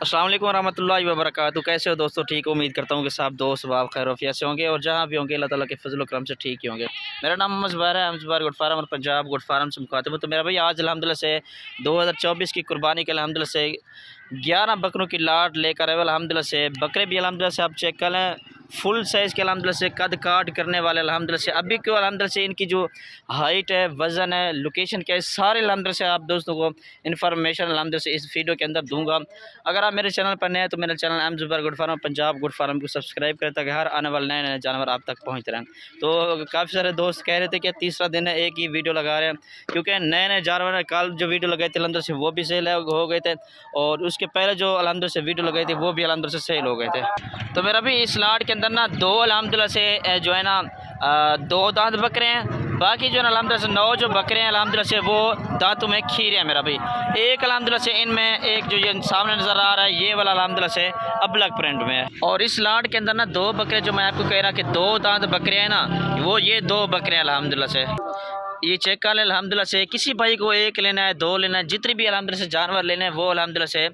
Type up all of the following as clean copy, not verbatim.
अस्सलाम वालेकुम रहमतुल्लाहि व बरकातहू। कैसे हो दोस्तों? ठीक हो? उम्मीद करता हूँ कि सब दोस्त बाब खैर वफियत से होंगे और जहाँ भी होंगे अल्लाह ताला के फजल करम से ठीक ही होंगे। मेरा नाम मोहम्मद ज़ुबैर है। हम ज़ुबैर गुड फार्म और पंजाब गुड फार्म से मुखातिब हूँ। तो मेरा भाई आज अल्हम्दुलिल्लाह से 2024 की कुर्बानी के अल्हम्दुलिल्लाह से 11 बकरों की लाट लेकर आए। अल्हम्दुलिल्लाह से बकरे भी अल्हम्दुलिल्लाह से आप चेक कर लें, फुल साइज़ के अल्हम्दुलिल्लाह से कद काट करने वाले अल्हम्दुलिल्लाह से अभी क्यों अल्हम्दुलिल्लाह से इनकी जो हाइट है, वज़न है, लोकेशन क्या है, सारे अल्हम्दुलिल्लाह से आप दोस्तों को इन्फॉर्मेशन अल्हम्दुलिल्लाह से इस वीडियो के अंदर दूंगा। अगर आप मेरे चैनल पर नए हैं तो मेरा channel M Zubair good farm Punjab good farm को सब्सक्राइब करें ताकि हर आने वाले नए नए जानवर आप तक पहुँचते रहें। तो काफ़ी सारे दोस्त कह रहे थे कि तीसरा दिन है एक ही वीडियो लगा रहे हैं, क्योंकि नए नए जानवर कल जो वीडियो लगाए थे अल्हम्दुलिल्लाह से वो भी सेल हो गए थे और उसके पहले जो अल्हम्दुलिल्लाह से वीडियो लगाई थी वो भी अल्हम्दुलिल्लाह से सेल हो गए थे। तो मेरा भी इस लाट के अंदर ना दो अल्हम्दुलिल्लाह से जो है ना दो दांत बकरे हैं, बाकी जो है ना अल्हम्दुलिल्लाह से 9 जो बकरे हैं अल्हम्दुलिल्लाह से वो दांतों में खीरे हैं मेरा भाई। एक अल्हम्दुलिल्लाह से इनमें एक जो ये सामने नज़र आ रहा है ये वाला अल्हम्दुलिल्लाह से अबलग प्रिंट में है। और इस लाट के अंदर ना दो बकरे जो मैं आपको कह रहा कि दो दांत बकरे हैं ना, वो ये दो बकरे हैं अल्हम्दुलिल्लाह से। ये चेक कर लें अल्हम्दुलिल्लाह से। किसी भाई को एक लेना है, दो लेना है, जितनी भी अल्हम्दुलिल्लाह से जानवर लेने हैं वो अल्हम्दुलिल्लाह से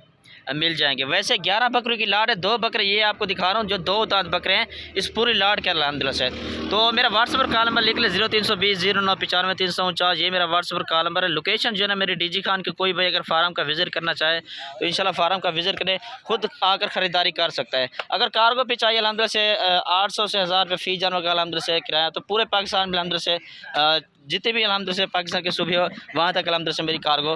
मिल जाएंगे। वैसे 11 बकरों की लाट है, दो बकरे ये आपको दिखा रहा हूँ जो दो दांत बकरे हैं इस पूरी लाट के अल्हम्दुलिल्लाह से। तो मेरा व्हाट्सएप पर कॉल नंबर लिख ले 0320 0995 349, ये मेरा व्हाट्सएप पर कॉल नंबर है। लोकेशन जो है ना मेरी डीजी खान की, कोई भाई अगर फार्म का विज़िट करना चाहे तो इंशाल्लाह फार्म का विज़िट करें, खुद आकर ख़रीदारी कर सकता है। अगर कार्गो पे चाहिए अल्हम्दुलिल्लाह से 800 से 1000 रुपये फ़ी जानवर का अल्हम्दुलिल्लाह से किराया। तो पूरे पाकिस्तान में अल्हम्दुलिल्लाह से जितने भी अल्हम्दुलिल्लाह से पाकिस्तान के सूबे हो वहाँ तक अल्हम्दुलिल्लाह से मेरी कार्गो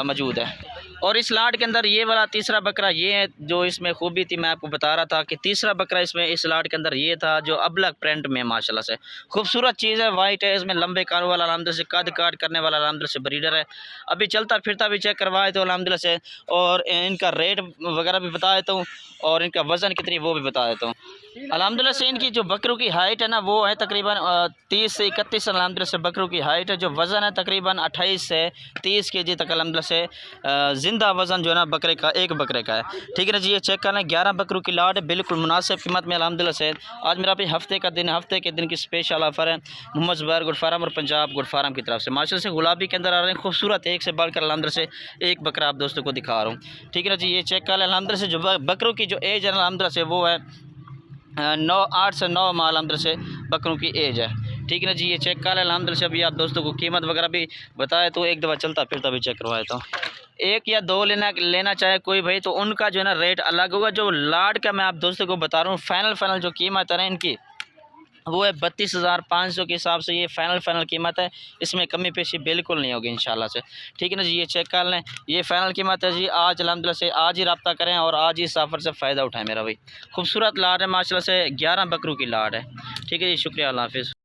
मौजूद है। और इस लाट के अंदर ये वाला तीसरा बकरा ये है जो इसमें खूबी थी, मैं आपको बता रहा था कि तीसरा बकरा इसमें इस लाट के अंदर ये था जो अबलग प्रिंट में माशाल्लाह से खूबसूरत चीज़ है, वाइट है, इसमें लंबे कानों वाला अल्हम्दुलिल्लाह से कद काट करने वाला अल्हम्दुलिल्लाह से ब्रीडर है। अभी चलता फिरता भी चेक करवाए तो अल्हम्दुलिल्लाह से, और इनका रेट वगैरह भी बता देता हूँ और इनका वज़न कितनी वो भी बता देता हूँ। अल्हम्दुलिल्लाह से इनकी जो बकरों की हाइट है ना वो है तकरीबन 30 से 31 अल्हम्दुलिल्लाह से बकरों की हाइट है। जो वज़न है तकरीबन 28 से 30 केजी तक अल्हम्दुलिल्लाह से ज़िंदा वज़न जो है ना बकरे का, एक बकरे का है। ठीक है ना जी, ये चेक कर लें 11 बकरों की लाट है, बिल्कुल मुनासिब कीमत में अल्हम्दुलिल्लाह से। आज मेरा भी हफ्ते का दिन है, हफ्ते के दिन की स्पेशल ऑफ़र है मोहम्मद ज़ुबैर गुड फार्म और पंजाब गुड फार्म की तरफ से। माशाल्लाह से गुलाबी के अंदर आ रहे हैं खूबसूरत, एक से बढ़कर अल्हम्दुलिल्लाह से एक बकरा आप दोस्तों को दिखा रहा हूँ। ठीक है ना जी, ये चेक कर लें अल्हम्दुलिल्लाह से। जो बकरों की जो एज है अल्हम्दुलिल्लाह से वो है 8 से 9 माह अल्हम्दुलिल्लाह से बकरों की एज है। ठीक है ना जी, ये चेक कर लें अल्हम्दुलिल्लाह से। अभी आप दोस्तों को कीमत वगैरह भी बताए तो एक दफ़ा चलता फिरता भी चेक करवा देता हूँ। एक या दो लेना चाहे कोई भाई तो उनका जो है ना रेट अलग होगा। जो लाट का मैं आप दोस्तों को बता रहा हूँ फाइनल जो कीमत है ना इनकी वो है 32,500 के हिसाब से। ये फ़ाइनल कीमत है, इसमें कमी पेशी बिल्कुल नहीं होगी इंशाल्लाह से। ठीक है ना जी, ये चेक कर लें, ये फ़ाइनल कीमत है जी। आज अल्हम्दुलिल्लाह से आज ही रब्ता करें और आज ही इस ऑफ़र से फ़ायदा उठाएं मेरा भाई। खूबसूरत लाट है माशाल्लाह से, 11 बकरों की लाट है। ठीक है जी, शुक्रिया, अल्लाह हाफ़िज़।